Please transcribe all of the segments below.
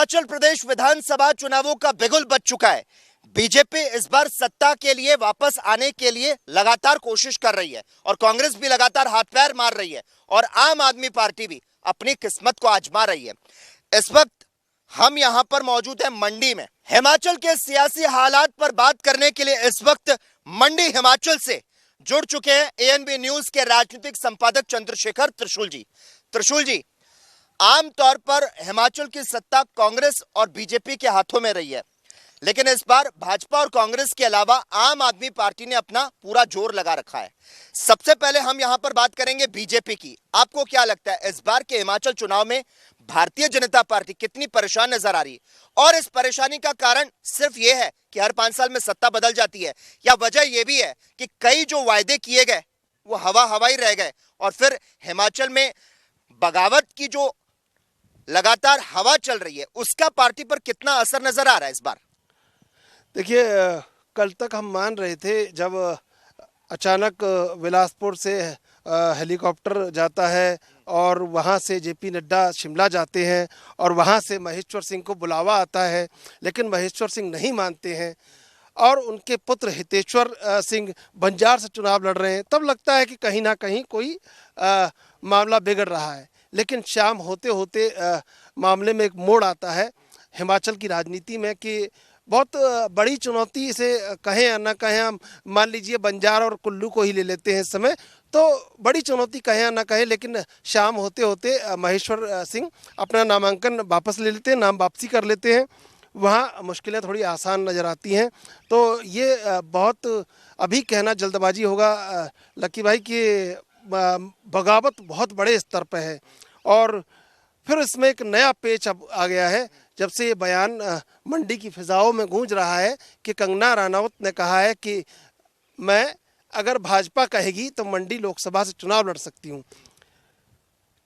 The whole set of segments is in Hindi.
हिमाचल प्रदेश विधानसभा चुनावों का बिगुल बज चुका है। बीजेपी इस बार सत्ता के लिए वापस आने के लिए लगातार कोशिश कर रही है और कांग्रेस भी लगातार हाथ पैर मार रही है और आम आदमी पार्टी भी अपनी किस्मत को आजमा रही है। इस वक्त हम यहां पर मौजूद हैं मंडी में। हिमाचल के सियासी हालात पर बात करने के लिए इस वक्त मंडी हिमाचल से जुड़ चुके हैं एएनबी न्यूज के राजनीतिक संपादक चंद्रशेखर त्रिशूल जी। त्रिशूल जी, आमतौर पर हिमाचल की सत्ता कांग्रेस और बीजेपी के हाथों में रही है, लेकिन इस बार भाजपा और कांग्रेस के अलावा आम आदमी पार्टी ने अपना पूरा जोर लगा रखा है। सबसे पहले हम यहां पर बात करेंगे बीजेपी की। आपको क्या लगता है इस बार के हिमाचल चुनाव में भारतीय जनता पार्टी कितनी परेशान नजर आ रही है? और इस परेशानी का कारण सिर्फ यह है कि हर 5 साल में सत्ता बदल जाती है, या वजह यह भी है कि कई जो वायदे किए गए वो हवा ही रह गए और फिर हिमाचल में बगावत की जो लगातार हवा चल रही है उसका पार्टी पर कितना असर नजर आ रहा है इस बार? देखिए, कल तक हम मान रहे थे जब अचानक बिलासपुर से हेलीकॉप्टर जाता है और वहाँ से जेपी नड्डा शिमला जाते हैं और वहाँ से महेश्वर सिंह को बुलावा आता है, लेकिन महेश्वर सिंह नहीं मानते हैं और उनके पुत्र हितेश्वर सिंह बंजार से चुनाव लड़ रहे हैं, तब लगता है कि कहीं ना कहीं कोई मामला बिगड़ रहा है। लेकिन शाम होते होते मामले में एक मोड़ आता है हिमाचल की राजनीति में कि बहुत बड़ी चुनौती से कहें या ना कहें, हम मान लीजिए बंजार और कुल्लू को ही ले लेते हैं इस समय, तो बड़ी चुनौती कहें या ना कहें, लेकिन शाम होते होते महेश्वर सिंह अपना नामांकन वापस ले लेते हैं, नाम वापसी कर लेते हैं। वहाँ मुश्किलें थोड़ी आसान नज़र आती हैं। तो ये बहुत अभी कहना जल्दबाजी होगा लक्की भाई कि बगावत बहुत बड़े स्तर पर है। और फिर इसमें एक नया पेच अब आ गया है जब से ये बयान मंडी की फिजाओं में गूंज रहा है कि कंगना रनौत ने कहा है कि मैं अगर भाजपा कहेगी तो मंडी लोकसभा से चुनाव लड़ सकती हूँ।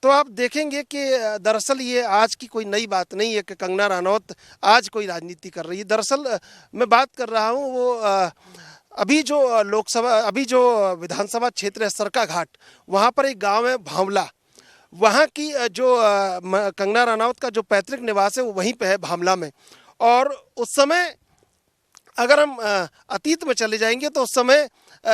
तो आप देखेंगे कि दरअसल ये आज की कोई नई बात नहीं है कि कंगना रनौत आज कोई राजनीति कर रही है। दरअसल मैं बात कर रहा हूँ वो अभी जो विधानसभा क्षेत्र है सरकाघाट, वहाँ पर एक गाँव है भावला, वहाँ की जो कंगना रनौत का जो पैतृक निवास है वो वहीं पे है भावला में। और उस समय अगर हम अतीत में चले जाएंगे तो उस समय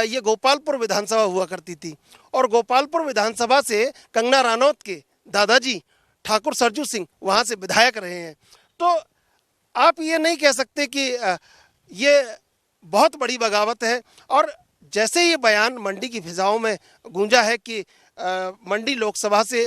ये गोपालपुर विधानसभा हुआ करती थी और गोपालपुर विधानसभा से कंगना रनौत के दादाजी ठाकुर सरजू सिंह वहाँ से विधायक रहे हैं। तो आप ये नहीं कह सकते कि ये बहुत बड़ी बगावत है। और जैसे ये बयान मंडी की फिजाओं में गूंजा है कि मंडी लोकसभा से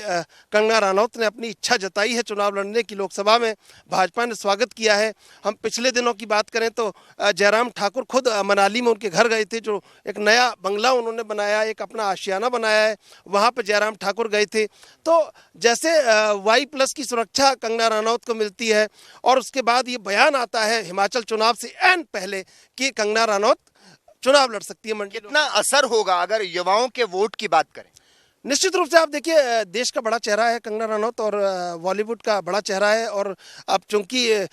कंगना रनौत ने अपनी इच्छा जताई है चुनाव लड़ने की, लोकसभा में भाजपा ने स्वागत किया है। हम पिछले दिनों की बात करें तो जयराम ठाकुर खुद मनाली में उनके घर गए थे, जो एक नया बंगला उन्होंने बनाया, एक अपना आशियाना बनाया है, वहाँ पर जयराम ठाकुर गए थे। तो जैसे Y+ की सुरक्षा कंगना रनौत को मिलती है और उसके बाद ये बयान आता है हिमाचल चुनाव से ऐन पहले कि कंगना रनौत चुनाव लड़ सकती है मंडी। कितना असर होगा अगर युवाओं के वोट की बात करें? निश्चित रूप से आप देखिए, देश का बड़ा चेहरा है कंगना रनौत और बॉलीवुड का बड़ा चेहरा है। और अब चूंकि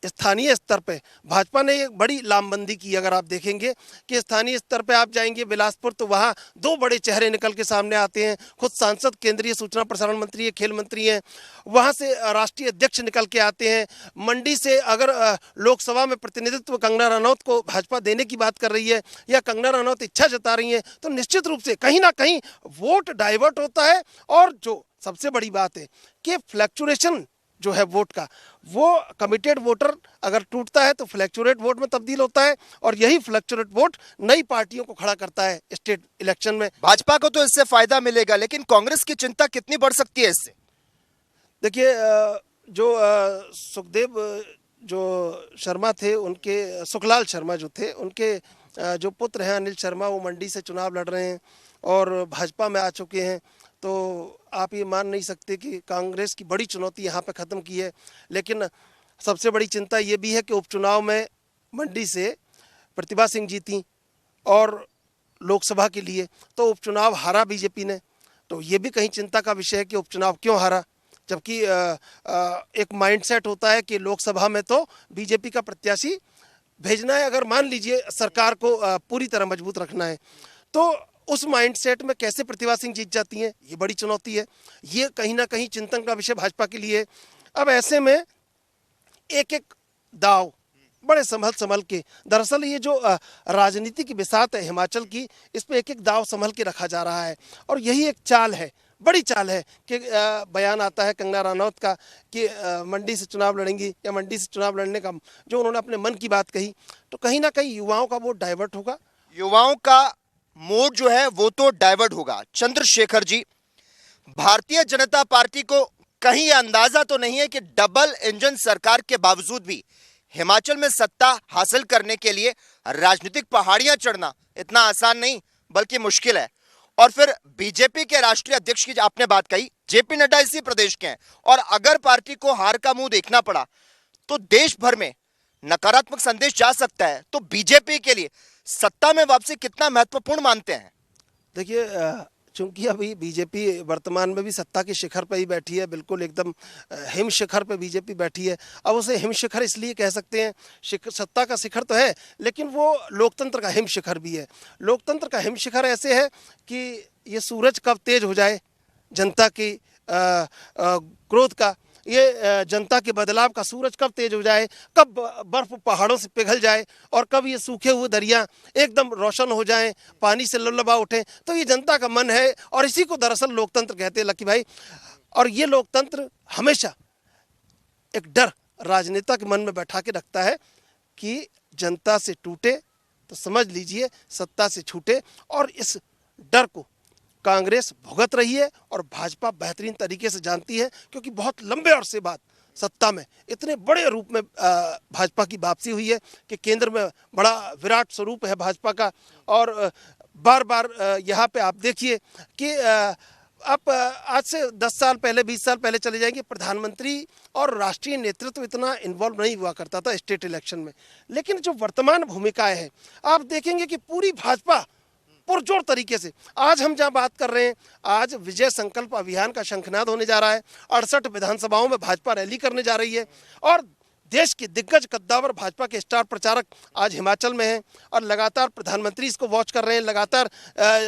स्थानीय स्तर पे भाजपा ने एक बड़ी लामबंदी की, अगर आप देखेंगे कि स्थानीय स्तर पे आप जाएंगे बिलासपुर तो वहाँ 2 बड़े चेहरे निकल के सामने आते हैं। खुद सांसद, केंद्रीय सूचना प्रसारण मंत्री है, खेल मंत्री हैं, वहाँ से राष्ट्रीय अध्यक्ष निकल के आते हैं। मंडी से अगर लोकसभा में प्रतिनिधित्व कंगना रनौत को भाजपा देने की बात कर रही है या कंगना रनौत इच्छा जता रही है, तो निश्चित रूप से कहीं ना कहीं वोट डाइवर्ट होता है। और जो सबसे बड़ी बात है कि फ्लैक्चुएशन जो है वोट का, वो कमिटेड वोटर अगर टूटता है तो फ्लैक्चुएट वोट में तब्दील होता है और यही फ्लैक्चुएट वोट नई पार्टियों को खड़ा करता है स्टेट इलेक्शन में। भाजपा को तो इससे फायदा मिलेगा, लेकिन कांग्रेस की चिंता कितनी बढ़ सकती है इससे? देखिए, जो सुखदेव जो शर्मा थे, उनके सुखलाल शर्मा जो थे, उनके जो पुत्र हैं अनिल शर्मा, वो मंडी से चुनाव लड़ रहे हैं और भाजपा में आ चुके हैं। तो आप ये मान नहीं सकते कि कांग्रेस की बड़ी चुनौती यहाँ पे ख़त्म की है। लेकिन सबसे बड़ी चिंता ये भी है कि उपचुनाव में मंडी से प्रतिभा सिंह जीती और लोकसभा के लिए तो उपचुनाव हारा बीजेपी ने। तो ये भी कहीं चिंता का विषय है कि उपचुनाव क्यों हारा, जबकि एक माइंडसेट होता है कि लोकसभा में तो बीजेपी का प्रत्याशी भेजना है, अगर मान लीजिए सरकार को पूरी तरह मजबूत रखना है। तो उस माइंडसेट में कैसे प्रतिभा सिंह जीत जाती हैं, ये बड़ी चुनौती है। ये कहीं ना कहीं चिंतन का विषय भाजपा के लिए। अब ऐसे में एक एक दाव बड़े संभल संभल के, दरअसल ये जो राजनीति की बिसात है हिमाचल की, इस पे एक एक दाव संभल के रखा जा रहा है। और यही एक चाल है, बड़ी चाल है कि बयान आता है कंगना रनौत का कि मंडी से चुनाव लड़ेंगी या मंडी से चुनाव लड़ने का जो उन्होंने अपने मन की बात कही, तो कहीं ना कहीं युवाओं का वोट डाइवर्ट होगा, युवाओं का मूड जो है वो तो डाइवर्ट होगा। चंद्रशेखर जी, भारतीय जनता पार्टी को कहीं यह अंदाजा तो नहीं है कि डबल इंजन सरकार के बावजूद भी हिमाचल में सत्ता हासिल करने के लिए राजनीतिक पहाड़ियां चढ़ना इतना आसान नहीं बल्कि मुश्किल है। और फिर बीजेपी के राष्ट्रीय अध्यक्ष की आपने बात कही, जेपी नड्डा इसी प्रदेश के हैं, और अगर पार्टी को हार का मुंह देखना पड़ा तो देश भर में नकारात्मक संदेश जा सकता है। तो बीजेपी के लिए सत्ता में वापसी कितना महत्वपूर्ण मानते हैं? देखिए, चूंकि अभी बीजेपी वर्तमान में भी सत्ता के शिखर पर ही बैठी है, बिल्कुल एकदम हिम शिखर पे बीजेपी बैठी है। अब उसे हिम शिखर इसलिए कह सकते हैं, सत्ता का शिखर तो है लेकिन वो लोकतंत्र का हिम शिखर भी है। लोकतंत्र का हिम शिखर ऐसे है कि ये सूरज कब तेज हो जाए जनता की क्रोध का, ये जनता के बदलाव का सूरज कब तेज हो जाए, कब बर्फ पहाड़ों से पिघल जाए और कब ये सूखे हुए दरिया एकदम रोशन हो जाएं, पानी से लुलबा उठें, तो ये जनता का मन है और इसी को दरअसल लोकतंत्र कहते हैं लकी भाई। और ये लोकतंत्र हमेशा एक डर राजनेता के मन में बैठा के रखता है कि जनता से टूटे तो समझ लीजिए सत्ता से छूटे, और इस डर को कांग्रेस भुगत रही है और भाजपा बेहतरीन तरीके से जानती है, क्योंकि बहुत लंबे अरसे बाद सत्ता में इतने बड़े रूप में भाजपा की वापसी हुई है कि केंद्र में बड़ा विराट स्वरूप है भाजपा का। और बार बार यहाँ पे आप देखिए कि आप आज से 10 साल पहले 20 साल पहले चले जाएंगे, प्रधानमंत्री और राष्ट्रीय नेतृत्व इतना इन्वॉल्व नहीं हुआ करता था स्टेट इलेक्शन में, लेकिन जो वर्तमान भूमिकाएं हैं आप देखेंगे कि पूरी भाजपा पुरजोर तरीके से, आज हम जहां बात कर रहे हैं, आज विजय संकल्प अभियान का शंखनाद होने जा रहा है, 68 विधानसभाओं में भाजपा रैली करने जा रही है और देश के दिग्गज कद्दावर भाजपा के स्टार प्रचारक आज हिमाचल में हैं और लगातार प्रधानमंत्री इसको वॉच कर रहे हैं, लगातार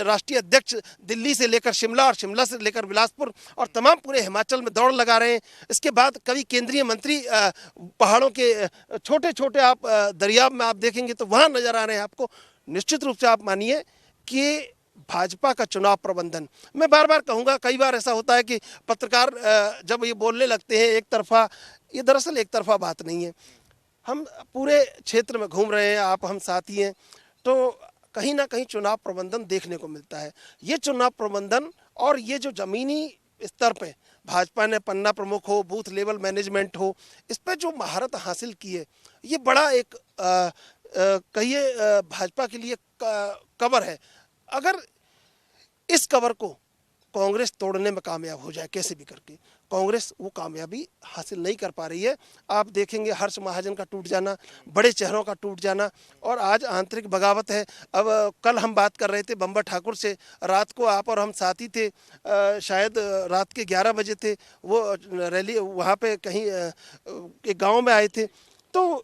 राष्ट्रीय अध्यक्ष दिल्ली से लेकर शिमला और शिमला से लेकर बिलासपुर और तमाम पूरे हिमाचल में दौड़ लगा रहे हैं। इसके बाद कभी केंद्रीय मंत्री पहाड़ों के छोटे छोटे आप दरियाव में आप देखेंगे तो वहाँ नजर आ रहे हैं आपको। निश्चित रूप से आप मानिए कि भाजपा का चुनाव प्रबंधन, मैं बार बार कहूँगा, कई बार ऐसा होता है कि पत्रकार जब ये बोलने लगते हैं एक तरफा, ये दरअसल एक तरफा बात नहीं है। हम पूरे क्षेत्र में घूम रहे हैं, आप हम साथी हैं, तो कहीं ना कहीं चुनाव प्रबंधन देखने को मिलता है। ये चुनाव प्रबंधन और ये जो ज़मीनी स्तर पे भाजपा ने पन्ना प्रमुख हो, बूथ लेवल मैनेजमेंट हो, इस पर जो महारत हासिल की है, ये बड़ा एक कहिए भाजपा के लिए कवर है। अगर इस कवर को कांग्रेस तोड़ने में कामयाब हो जाए कैसे भी करके, कांग्रेस वो कामयाबी हासिल नहीं कर पा रही है। आप देखेंगे हर्ष महाजन का टूट जाना, बड़े चेहरों का टूट जाना, और आज आंतरिक बगावत है। अब कल हम बात कर रहे थे बम्बर ठाकुर से, रात को आप और हम साथी थे, शायद रात के 11 बजे थे, वो रैली वहाँ पे कहीं एक गाँव में आए थे। तो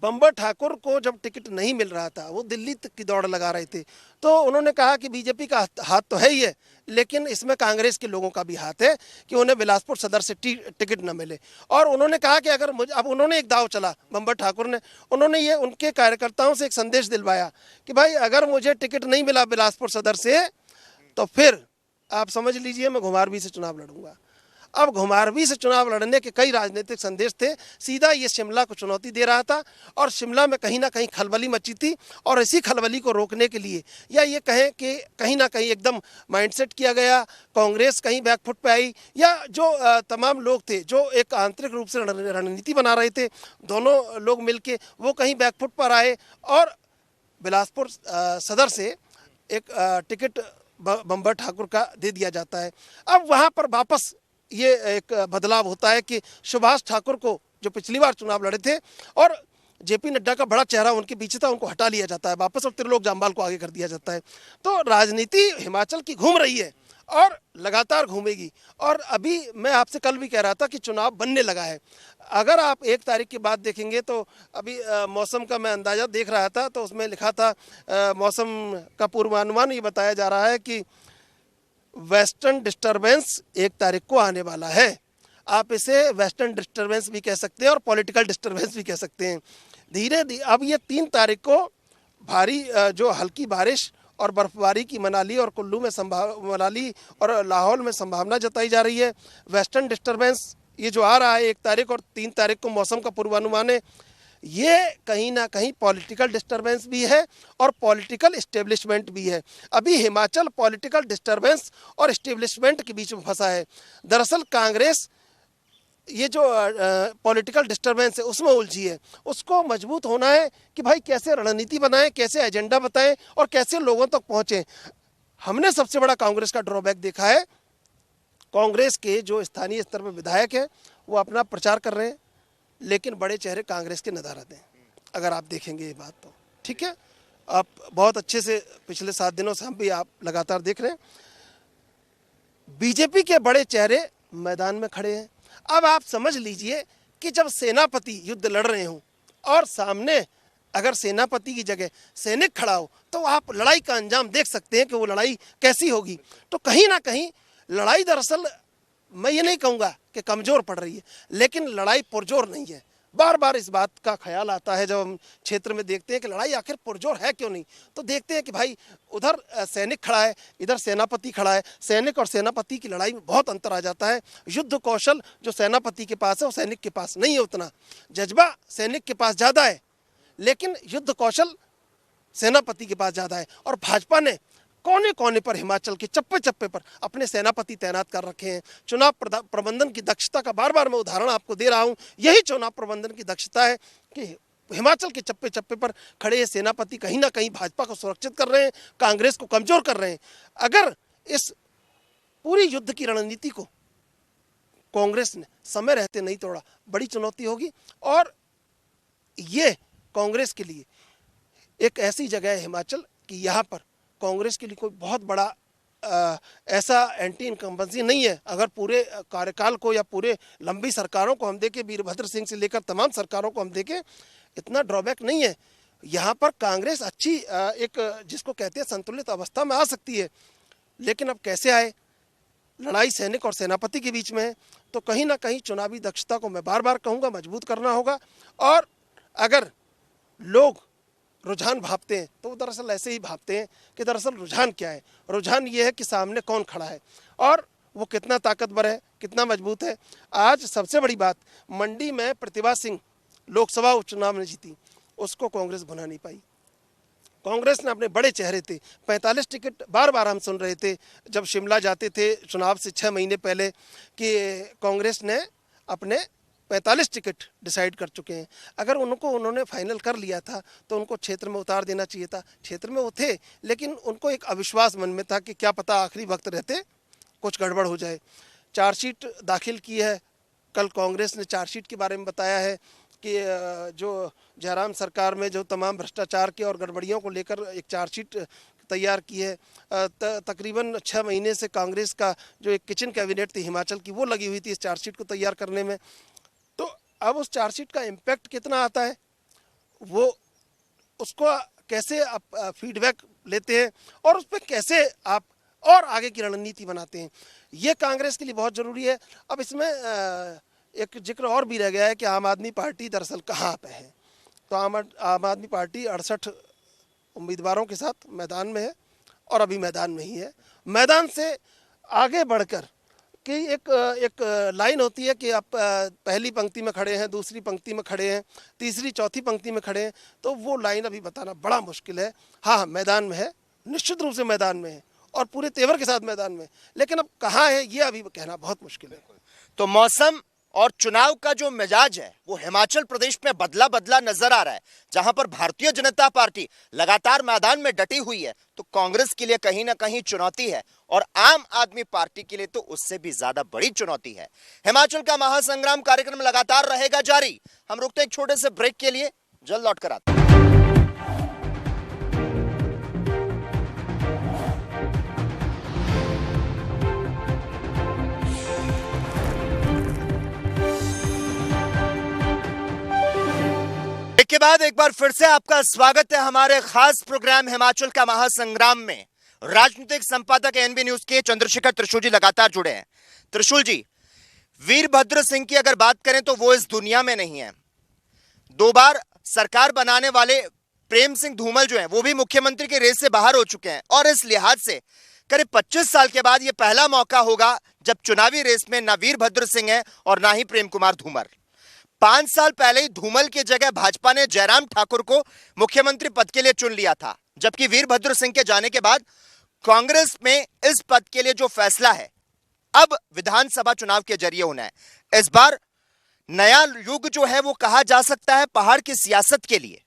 बम्बर ठाकुर को जब टिकट नहीं मिल रहा था, वो दिल्ली तक की दौड़ लगा रहे थे, तो उन्होंने कहा कि बीजेपी का हाथ तो है ही है, लेकिन इसमें कांग्रेस के लोगों का भी हाथ है कि उन्हें बिलासपुर सदर से टिकट न मिले। और उन्होंने कहा कि अगर मुझे, अब उन्होंने एक दाव चला बम्बर ठाकुर ने, उन्होंने ये उनके कार्यकर्ताओं से एक संदेश दिलवाया कि भाई अगर मुझे टिकट नहीं मिला बिलासपुर सदर से तो फिर आप समझ लीजिए मैं घुमारवीं से चुनाव लड़ूंगा। अब घुमारवीं से चुनाव लड़ने के कई राजनीतिक संदेश थे, सीधा ये शिमला को चुनौती दे रहा था और शिमला में कहीं ना कहीं खलबली मची थी, और इसी खलबली को रोकने के लिए, या ये कहें कि कहीं ना कहीं एकदम माइंडसेट किया गया, कांग्रेस कहीं बैकफुट पे आई, या जो तमाम लोग थे जो एक आंतरिक रूप से रणनीति बना रहे थे, दोनों लोग मिलके वो कहीं बैकफुट पर आए और बिलासपुर सदर से एक टिकट बम्बर ठाकुर का दे दिया जाता है। अब वहाँ पर वापस ये एक बदलाव होता है कि सुभाष ठाकुर को, जो पिछली बार चुनाव लड़े थे और जेपी नड्डा का बड़ा चेहरा उनके पीछे था, उनको हटा लिया जाता है वापस और त्रिलोक जामवाल को आगे कर दिया जाता है। तो राजनीति हिमाचल की घूम रही है और लगातार घूमेगी। और अभी मैं आपसे कल भी कह रहा था कि चुनाव बनने लगा है। अगर आप 1 तारीख के बाद देखेंगे तो अभी मौसम का मैं अंदाज़ा देख रहा था, तो उसमें लिखा था मौसम का पूर्वानुमान ये बताया जा रहा है कि वेस्टर्न डिस्टर्बेंस 1 तारीख को आने वाला है। आप इसे वेस्टर्न डिस्टर्बेंस भी कह सकते हैं और पॉलिटिकल डिस्टर्बेंस भी कह सकते हैं। धीरे धीरे अब ये 3 तारीख को भारी जो हल्की बारिश और बर्फबारी की मनाली और कुल्लू में मनाली और लाहौल में संभावना जताई जा रही है। वेस्टर्न डिस्टर्बेंस ये जो आ रहा है 1 तारीख और 3 तारीख को मौसम का पूर्वानुमान है, ये कहीं ना कहीं पॉलिटिकल डिस्टर्बेंस भी है और पॉलिटिकल इस्टेब्लिशमेंट भी है। अभी हिमाचल पॉलिटिकल डिस्टर्बेंस और इस्टेब्लिशमेंट के बीच में फंसा है। दरअसल कांग्रेस ये जो पॉलिटिकल डिस्टर्बेंस है उसमें उलझी है। उसको मजबूत होना है कि भाई कैसे रणनीति बनाएं, कैसे एजेंडा बताएं और कैसे लोगों तक पहुंचें। हमने सबसे बड़ा कांग्रेस का ड्रॉबैक देखा है, कांग्रेस के जो स्थानीय स्तर पर विधायक हैं वो अपना प्रचार कर रहे हैं, लेकिन बड़े चेहरे कांग्रेस के नदारद हैं। अगर आप देखेंगे ये बात तो ठीक है, आप बहुत अच्छे से पिछले 7 दिनों से हम भी आप लगातार देख रहे हैं, बीजेपी के बड़े चेहरे मैदान में खड़े हैं। अब आप समझ लीजिए कि जब सेनापति युद्ध लड़ रहे हों और सामने अगर सेनापति की जगह सैनिक खड़ा हो तो आप लड़ाई का अंजाम देख सकते हैं कि वो लड़ाई कैसी होगी। तो कहीं ना कहीं लड़ाई दरअसल मैं ये नहीं कहूँगा कि कमज़ोर पड़ रही है, लेकिन लड़ाई पुरजोर नहीं है। बार बार इस बात का ख्याल आता है जब हम क्षेत्र में देखते हैं कि लड़ाई आखिर पुरजोर है क्यों नहीं, तो देखते हैं कि भाई उधर सैनिक खड़ा है, इधर सेनापति खड़ा है। सैनिक और सेनापति की लड़ाई में बहुत अंतर आ जाता है। युद्ध कौशल जो सेनापति के पास है वो सैनिक के पास नहीं है उतना। जज्बा सैनिक के पास ज़्यादा है, लेकिन युद्ध कौशल सेनापति के पास ज़्यादा है। और भाजपा ने कोने कोने पर हिमाचल के चप्पे चप्पे पर अपने सेनापति तैनात कर रखे हैं। चुनाव प्रबंधन की दक्षता का बार बार मैं उदाहरण आपको दे रहा हूं। यही चुनाव प्रबंधन की दक्षता है कि हिमाचल के चप्पे चप्पे पर खड़े ये सेनापति कहीं ना कहीं भाजपा को सुरक्षित कर रहे हैं, कांग्रेस को कमजोर कर रहे हैं। अगर इस पूरी युद्ध की रणनीति को कांग्रेस ने समय रहते नहीं तोड़ा, बड़ी चुनौती होगी। और ये कांग्रेस के लिए एक ऐसी जगह है हिमाचल कि यहाँ पर कांग्रेस के लिए कोई बहुत बड़ा ऐसा एंटी इनकम्बेंसी नहीं है। अगर पूरे कार्यकाल को या पूरे लंबी सरकारों को हम देखें, वीरभद्र सिंह से लेकर तमाम सरकारों को हम देखें, इतना ड्रॉबैक नहीं है। यहाँ पर कांग्रेस अच्छी एक जिसको कहते हैं संतुलित अवस्था में आ सकती है। लेकिन अब कैसे आए, लड़ाई सैनिक और सेनापति के बीच में है, तो कहीं ना कहीं चुनावी दक्षता को मैं बार बार कहूँगा मजबूत करना होगा। और अगर लोग रुझान भापते हैं तो वो दरअसल ऐसे ही भापते हैं कि दरअसल रुझान क्या है। रुझान ये है कि सामने कौन खड़ा है और वो कितना ताकतवर है, कितना मजबूत है। आज सबसे बड़ी बात, मंडी में प्रतिभा सिंह लोकसभा उपचुनाव में जीती, उसको कांग्रेस बना नहीं पाई। कांग्रेस ने अपने बड़े चेहरे थे, 45 टिकट बार बार हम सुन रहे थे जब शिमला जाते थे चुनाव से 6 महीने पहले कि कांग्रेस ने अपने 45 टिकट डिसाइड कर चुके हैं। अगर उन्होंने फाइनल कर लिया था तो उनको क्षेत्र में उतार देना चाहिए था। क्षेत्र में वो थे, लेकिन उनको एक अविश्वास मन में था कि क्या पता आखिरी वक्त रहते कुछ गड़बड़ हो जाए। चार्जशीट दाखिल की है, कल कांग्रेस ने चार्जशीट के बारे में बताया है कि जो जयराम सरकार में जो तमाम भ्रष्टाचार के और गड़बड़ियों को लेकर एक चार्जशीट तैयार की है। तकरीबन 6 महीने से कांग्रेस का जो एक किचन कैबिनेट थी हिमाचल की, वो लगी हुई थी इस चार्जशीट को तैयार करने में। तो अब उस चार्जशीट का इम्पैक्ट कितना आता है, वो उसको कैसे आप फीडबैक लेते हैं और उस पर कैसे आप और आगे की रणनीति बनाते हैं, ये कांग्रेस के लिए बहुत ज़रूरी है। अब इसमें एक जिक्र और भी रह गया है कि आम आदमी पार्टी दरअसल कहाँ पे है। तो आम आदमी पार्टी 68 उम्मीदवारों के साथ मैदान में है और अभी मैदान में ही है। मैदान से आगे बढ़कर कि एक लाइन होती है कि आप पहली पंक्ति में खड़े हैं, दूसरी पंक्ति में खड़े हैं, तीसरी चौथी पंक्ति में खड़े हैं, तो वो लाइन अभी बताना बड़ा मुश्किल है। हाँ, मैदान में है, निश्चित रूप से मैदान में है और पूरे तेवर के साथ मैदान में, लेकिन अब कहाँ है ये अभी कहना बहुत मुश्किल है। तो मौसम और चुनाव का जो मिजाज है वो हिमाचल प्रदेश में बदला बदला नजर आ रहा है। जहां पर भारतीय जनता पार्टी लगातार मैदान में डटी हुई है, तो कांग्रेस के लिए कहीं ना कहीं चुनौती है और आम आदमी पार्टी के लिए तो उससे भी ज्यादा बड़ी चुनौती है। हिमाचल का महासंग्राम कार्यक्रम लगातार रहेगा जारी। हम रुकते एक छोटे से ब्रेक के लिए, जल्द लौट कर आते हैं। के बाद एक बार फिर से आपका स्वागत है हमारे खास प्रोग्राम हिमाचल का महासंग्राम में। राजनीतिक संपादक एनबी न्यूज के चंद्रशेखर त्रिशूल जी लगातार जुड़े हैं। त्रिशूल जी, वीरभद्र सिंह की अगर बात करें तो वो इस दुनिया में नहीं है। 2 बार सरकार बनाने वाले प्रेम सिंह धूमल जो हैं वो भी मुख्यमंत्री के रेस से बाहर हो चुके हैं और इस लिहाज से करीब 25 साल के बाद यह पहला मौका होगा जब चुनावी रेस में ना वीरभद्र सिंह है और ना ही प्रेम कुमार धूमल। 5 साल पहले ही धूमल की जगह भाजपा ने जयराम ठाकुर को मुख्यमंत्री पद के लिए चुन लिया था, जबकि वीरभद्र सिंह के जाने के बाद कांग्रेस में इस पद के लिए जो फैसला है अब विधानसभा चुनाव के जरिए होना है। इस बार नया युग जो है वो कहा जा सकता है पहाड़ की सियासत के लिए।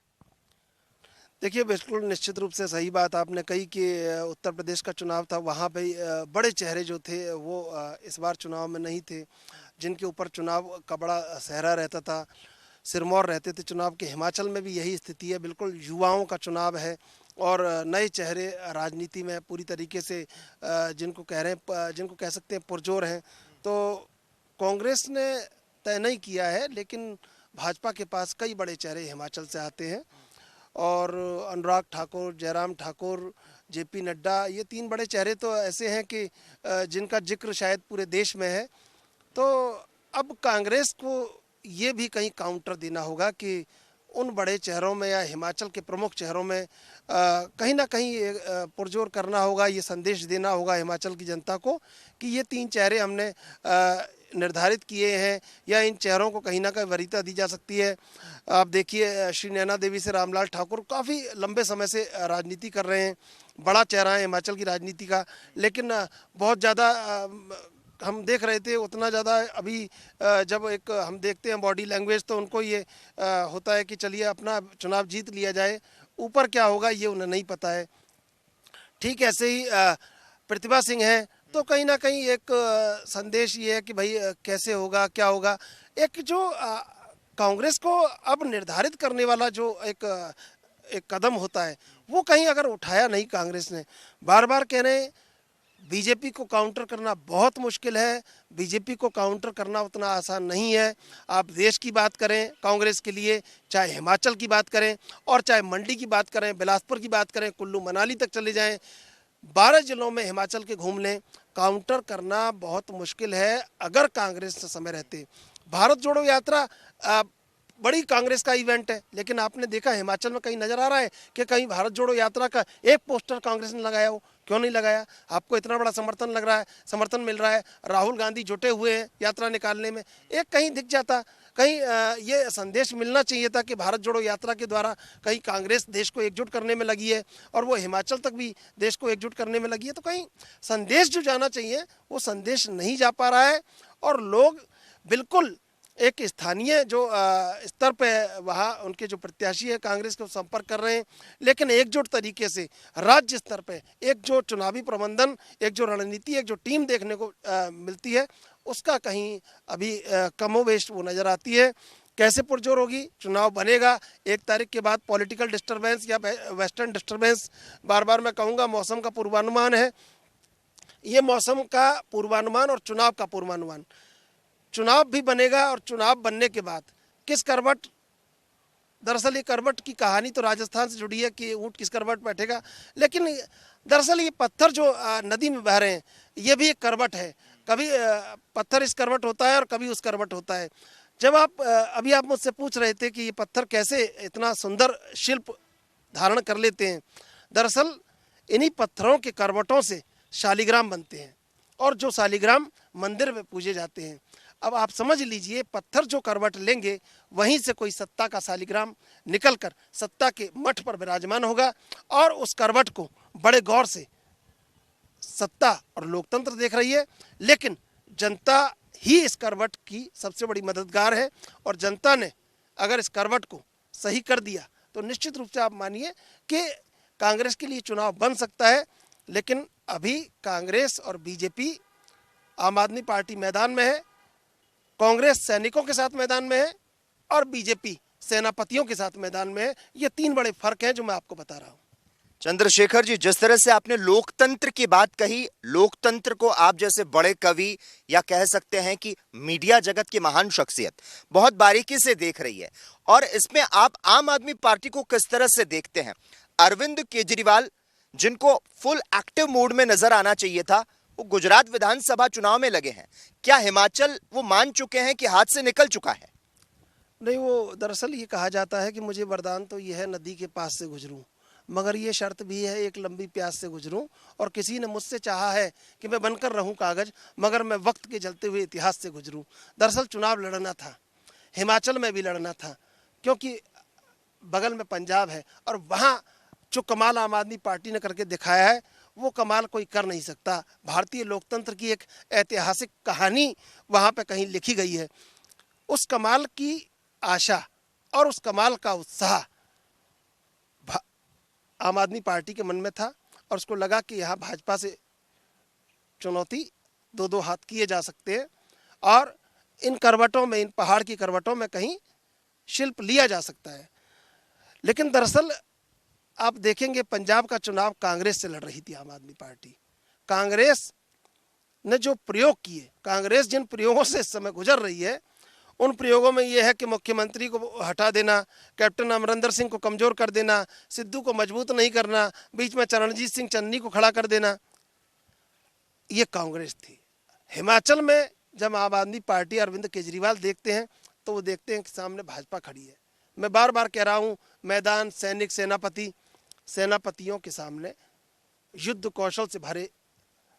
देखिए, बिल्कुल निश्चित रूप से सही बात आपने कही कि उत्तर प्रदेश का चुनाव था, वहाँ पे बड़े चेहरे जो थे वो इस बार चुनाव में नहीं थे, जिनके ऊपर चुनाव का बड़ा सहरा रहता था, सिरमौर रहते थे चुनाव के। हिमाचल में भी यही स्थिति है, बिल्कुल युवाओं का चुनाव है और नए चेहरे राजनीति में पूरी तरीके से जिनको कह सकते हैं पुरजोर हैं। तो कांग्रेस ने तय नहीं किया है, लेकिन भाजपा के पास कई बड़े चेहरे हिमाचल से आते हैं और अनुराग ठाकुर, जयराम ठाकुर, जेपी नड्डा, ये 3 बड़े चेहरे तो ऐसे हैं कि जिनका जिक्र शायद पूरे देश में है। तो अब कांग्रेस को ये भी कहीं काउंटर देना होगा कि उन बड़े चेहरों में या हिमाचल के प्रमुख चेहरों में कहीं ना कहीं पुरजोर करना होगा, ये संदेश देना होगा हिमाचल की जनता को कि ये 3 चेहरे हमने निर्धारित किए हैं या इन चेहरों को कहीं ना कहीं वरीयता दी जा सकती है। आप देखिए, श्री नैना देवी से रामलाल ठाकुर काफ़ी लंबे समय से राजनीति कर रहे हैं, बड़ा चेहरा है हिमाचल की राजनीति का, लेकिन बहुत ज़्यादा हम देख रहे थे उतना ज़्यादा अभी जब एक हम देखते हैं बॉडी लैंग्वेज तो उनको ये होता है कि चलिए अपना चुनाव जीत लिया जाए, ऊपर क्या होगा ये उन्हें नहीं पता है। ठीक ऐसे ही प्रतिभा सिंह है, तो कहीं ना कहीं एक संदेश ये है कि भाई कैसे होगा, क्या होगा। एक जो कांग्रेस को अब निर्धारित करने वाला जो एक कदम होता है वो कहीं अगर उठाया नहीं कांग्रेस ने। बार बार कह रहे हैं बीजेपी को काउंटर करना बहुत मुश्किल है, बीजेपी को काउंटर करना उतना आसान नहीं है। आप देश की बात करें कांग्रेस के लिए, चाहे हिमाचल की बात करें और चाहे मंडी की बात करें, बिलासपुर की बात करें, कुल्लू मनाली तक चले जाएं, 12 जिलों में हिमाचल के घूम लें, काउंटर करना बहुत मुश्किल है अगर कांग्रेस से समय रहते। भारत जोड़ो यात्रा बड़ी कांग्रेस का इवेंट है, लेकिन आपने देखा हिमाचल में कहीं नज़र आ रहा है कि कहीं भारत जोड़ो यात्रा का एक पोस्टर कांग्रेस ने लगाया हो? क्यों नहीं लगाया? आपको इतना बड़ा समर्थन मिल रहा है, राहुल गांधी जुटे हुए हैं यात्रा निकालने में, एक कहीं दिख जाता, कहीं ये संदेश मिलना चाहिए था कि भारत जोड़ो यात्रा के द्वारा कहीं कांग्रेस देश को एकजुट करने में लगी है और वो हिमाचल तक भी देश को एकजुट करने में लगी है। तो कहीं संदेश जो जाना चाहिए वो संदेश नहीं जा पा रहा है और लोग बिल्कुल एक स्थानीय जो स्तर पे वहाँ उनके जो प्रत्याशी है कांग्रेस को संपर्क कर रहे हैं, लेकिन एकजुट तरीके से राज्य स्तर पे एक जो चुनावी प्रबंधन, एक जो रणनीति, एक जो टीम देखने को मिलती है उसका कहीं अभी कमोबेश वो नज़र आती है। कैसे पुरजोर होगी? चुनाव बनेगा 1 तारीख के बाद, पॉलिटिकल डिस्टर्बेंस या वेस्टर्न डिस्टर्बेंस, बार बार मैं कहूँगा मौसम का पूर्वानुमान है, ये मौसम का पूर्वानुमान और चुनाव का पूर्वानुमान। चुनाव भी बनेगा और चुनाव बनने के बाद किस करवट, दरअसल ये करवट की कहानी तो राजस्थान से जुड़ी है कि ऊँट किस करवट बैठेगा, लेकिन दरअसल ये पत्थर जो नदी में बह रहे हैं ये भी एक करवट है। कभी पत्थर इस करवट होता है और कभी उस करवट होता है। जब अभी आप मुझसे पूछ रहे थे कि ये पत्थर कैसे इतना सुंदर शिल्प धारण कर लेते हैं, दरअसल इन्हीं पत्थरों के करवटों से शालिग्राम बनते हैं और जो शालिग्राम मंदिर में पूजे जाते हैं। अब आप समझ लीजिए, पत्थर जो करवट लेंगे वहीं से कोई सत्ता का शालिग्राम निकलकर सत्ता के मठ पर विराजमान होगा और उस करवट को बड़े गौर से सत्ता और लोकतंत्र देख रही है, लेकिन जनता ही इस करवट की सबसे बड़ी मददगार है और जनता ने अगर इस करवट को सही कर दिया तो निश्चित रूप से आप मानिए कि कांग्रेस के लिए चुनाव बन सकता है। लेकिन अभी कांग्रेस और बीजेपी, आम आदमी पार्टी मैदान में है, कांग्रेस सैनिकों के साथ मैदान में है और बीजेपी सेनापतियों के साथ मैदान में है। ये 3 बड़े फर्क हैं जो मैं आपको बता रहा हूँ। चंद्रशेखर जी, जिस तरह से आपने लोकतंत्र की बात कही, लोकतंत्र को आप जैसे बड़े कवि या कह सकते हैं कि मीडिया जगत की महान शख्सियत बहुत बारीकी से देख रही है, और इसमें आप आम आदमी पार्टी को किस तरह से देखते हैं? 'अरविंद केजरीवाल जिनको फुल एक्टिव मोड में नजर आना चाहिए था, वो गुजरात विधानसभा चुनाव में लगे हैं। क्या हिमाचल वो मान चुके हैं कि हाथ से निकल चुका है? नहीं, वो दरअसल ये कहा जाता है कि मुझे वरदान तो ये है नदी के पास से गुजरूं, मगर ये शर्त भी है एक लंबी प्यास से गुजरूं। और किसी ने मुझसे चाहा है कि मैं बनकर रहूं कागज, मगर मैं वक्त के जलते हुए इतिहास से गुजरूं। दरअसल चुनाव लड़ना था, हिमाचल में भी लड़ना था, क्योंकि बगल में पंजाब है और वहाँ जो कमाल आम आदमी पार्टी ने करके दिखाया है वो कमाल कोई कर नहीं सकता। भारतीय लोकतंत्र की एक ऐतिहासिक कहानी वहाँ पे कहीं लिखी गई है। उस कमाल की आशा और उस कमाल का उत्साह आम आदमी पार्टी के मन में था और उसको लगा कि यहाँ भाजपा से चुनौती दो दो हाथ किए जा सकते हैं और इन करवटों में, इन पहाड़ की करवटों में कहीं शिल्प लिया जा सकता है। लेकिन दरअसल आप देखेंगे पंजाब का चुनाव कांग्रेस से लड़ रही थी आम आदमी पार्टी। कांग्रेस ने जो प्रयोग किए, कांग्रेस जिन प्रयोगों से इस समय गुजर रही है, उन प्रयोगों में ये है कि मुख्यमंत्री को हटा देना, कैप्टन अमरिंदर सिंह को कमज़ोर कर देना, सिद्धू को मजबूत नहीं करना, बीच में चरणजीत सिंह चन्नी को खड़ा कर देना, ये कांग्रेस थी। हिमाचल में जब आम आदमी पार्टी अरविंद केजरीवाल देखते हैं तो वो देखते हैं कि सामने भाजपा खड़ी है। मैं बार बार कह रहा हूँ, मैदान सैनिक सेनापतियों के सामने युद्ध कौशल से भरे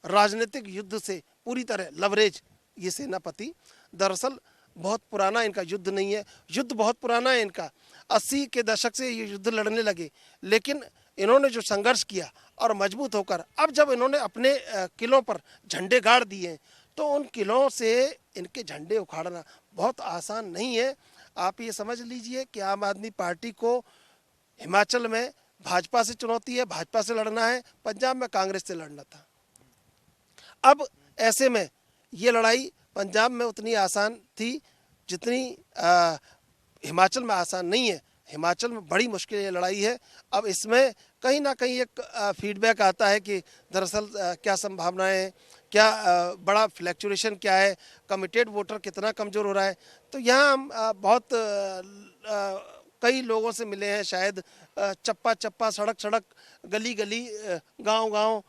राजनीतिक युद्ध से पूरी तरह लवरेज ये सेनापति। दरअसल बहुत पुराना इनका युद्ध नहीं है, युद्ध बहुत पुराना है इनका। 80 के दशक से ये युद्ध लड़ने लगे, लेकिन इन्होंने जो संघर्ष किया और मजबूत होकर अब जब इन्होंने अपने किलों पर झंडे गाड़ दिए तो उन किलों से इनके झंडे उखाड़ना बहुत आसान नहीं है। आप ये समझ लीजिए कि आम आदमी पार्टी को हिमाचल में भाजपा से चुनौती है, भाजपा से लड़ना है, पंजाब में कांग्रेस से लड़ना था। अब ऐसे में ये लड़ाई पंजाब में उतनी आसान थी जितनी हिमाचल में आसान नहीं है। हिमाचल में बड़ी मुश्किल ये लड़ाई है। अब इसमें कहीं ना कहीं एक फीडबैक आता है कि दरअसल क्या संभावनाएं हैं, क्या बड़ा फ्लैक्चुएशन क्या है, कमिटेड वोटर कितना कमज़ोर हो रहा है। तो यहाँ हम बहुत कई लोगों से मिले हैं, शायद चप्पा चप्पा, सड़क सड़क, गली गली, गांव गांव,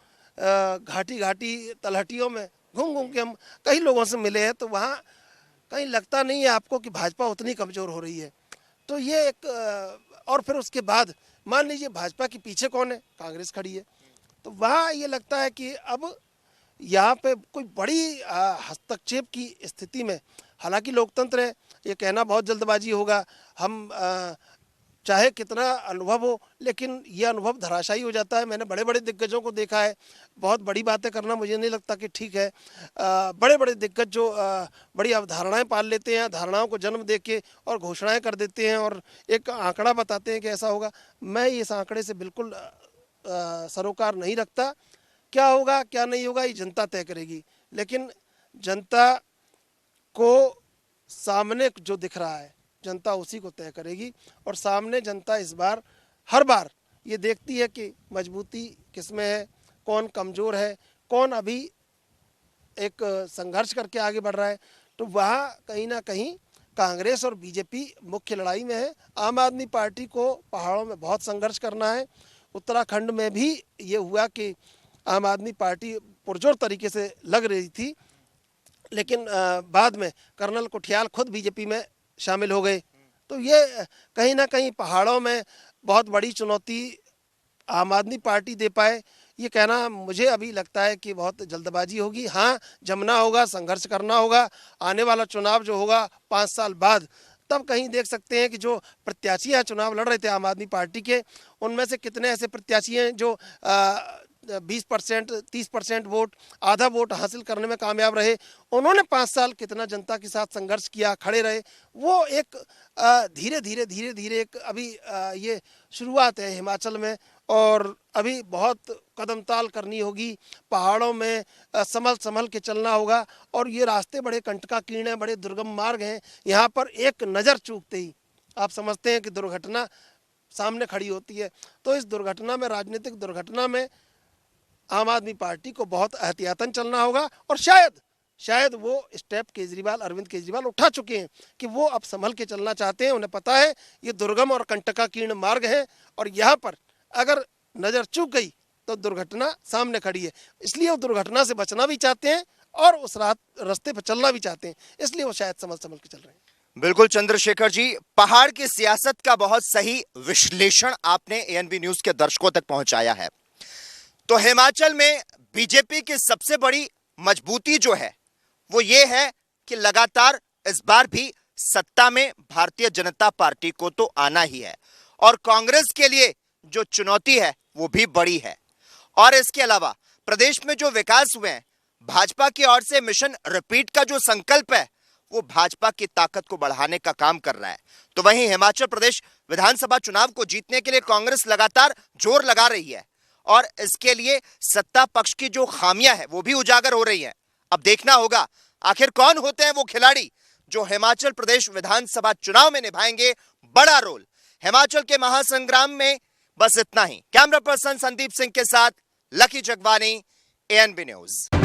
घाटी घाटी, तलहटियों में घूम घूम के हम कई लोगों से मिले हैं। तो वहाँ कहीं लगता नहीं है आपको कि भाजपा उतनी कमज़ोर हो रही है। तो ये एक और फिर उसके बाद मान लीजिए भाजपा के पीछे कौन है, कांग्रेस खड़ी है। तो वहाँ ये लगता है कि अब यहाँ पे कोई बड़ी हस्तक्षेप की स्थिति में, हालांकि लोकतंत्र है, ये कहना बहुत जल्दबाजी होगा, हम चाहे कितना अनुभव हो, लेकिन ये अनुभव धराशायी हो जाता है। मैंने बड़े बड़े दिग्गजों को देखा है, बहुत बड़ी बातें करना मुझे नहीं लगता कि ठीक है। बड़े बड़े दिग्गज जो बड़ी अवधारणाएं पाल लेते हैं, धारणाओं को जन्म दे के और घोषणाएं कर देते हैं और एक आंकड़ा बताते हैं कि ऐसा होगा। मैं इस आंकड़े से बिल्कुल सरोकार नहीं रखता। क्या होगा क्या नहीं होगा ये जनता तय करेगी, लेकिन जनता को सामने जो दिख रहा है जनता उसी को तय करेगी। और सामने जनता इस बार हर बार ये देखती है कि मजबूती किसमें है, कौन कमज़ोर है, कौन अभी एक संघर्ष करके आगे बढ़ रहा है। तो वहाँ कहीं ना कहीं कांग्रेस और बीजेपी मुख्य लड़ाई में है। आम आदमी पार्टी को पहाड़ों में बहुत संघर्ष करना है। उत्तराखंड में भी ये हुआ कि आम आदमी पार्टी पुरजोर तरीके से लग रही थी, लेकिन बाद में कर्नल कोठियाल खुद बीजेपी में शामिल हो गए। तो ये कहीं ना कहीं पहाड़ों में बहुत बड़ी चुनौती आम आदमी पार्टी दे पाए, ये कहना मुझे अभी लगता है कि बहुत जल्दबाजी होगी। हाँ, जमना होगा, संघर्ष करना होगा। आने वाला चुनाव जो होगा 5 साल बाद, तब कहीं देख सकते हैं कि जो प्रत्याशी हैं चुनाव लड़ रहे थे आम आदमी पार्टी के, उनमें से कितने ऐसे प्रत्याशी हैं जो 20%, 30% वोट, आधा वोट हासिल करने में कामयाब रहे। उन्होंने 5 साल कितना जनता के साथ संघर्ष किया, खड़े रहे। वो एक धीरे धीरे एक अभी ये शुरुआत है हिमाचल में, और अभी बहुत कदम ताल करनी होगी। पहाड़ों में संभल के चलना होगा, और ये रास्ते बड़े कंटकाकीर्ण हैं, बड़े दुर्गम मार्ग हैं। यहाँ पर एक नज़र चूकते ही आप समझते हैं कि दुर्घटना सामने खड़ी होती है। तो इस दुर्घटना में, राजनीतिक दुर्घटना में, आम आदमी पार्टी को बहुत एहतियातन चलना होगा। और शायद वो स्टेप अरविंद केजरीवाल उठा चुके हैं कि वो अब संभल के चलना चाहते हैं। उन्हें पता है ये दुर्गम और कंटकाकीर्ण मार्ग है, और यहाँ पर अगर नज़र चूक गई तो दुर्घटना सामने खड़ी है। इसलिए वो दुर्घटना से बचना भी चाहते हैं और उस रास्ते पर चलना भी चाहते हैं, इसलिए वो शायद समझ समझ के चल रहे हैं। बिल्कुल चंद्रशेखर जी, पहाड़ की सियासत का बहुत सही विश्लेषण आपने एएनबी न्यूज के दर्शकों तक पहुंचाया है। तो हिमाचल में बीजेपी की सबसे बड़ी मजबूती जो है वो ये है कि लगातार इस बार भी सत्ता में भारतीय जनता पार्टी को तो आना ही है, और कांग्रेस के लिए जो चुनौती है वो भी बड़ी है। और इसके अलावा प्रदेश में जो विकास हुए हैं, भाजपा की ओर से मिशन रिपीट का जो संकल्प है वो भाजपा की ताकत को बढ़ाने का काम कर रहा है। तो वहीं हिमाचल प्रदेश विधानसभा चुनाव को जीतने के लिए कांग्रेस लगातार जोर लगा रही है, और इसके लिए सत्ता पक्ष की जो खामियां है वो भी उजागर हो रही है। अब देखना होगा आखिर कौन होते हैं वो खिलाड़ी जो हिमाचल प्रदेश विधानसभा चुनाव में निभाएंगे बड़ा रोल हिमाचल के महासंग्राम में। बस इतना ही। कैमरा पर्सन संदीप सिंह के साथ लकी जगवानी, एएनबी न्यूज।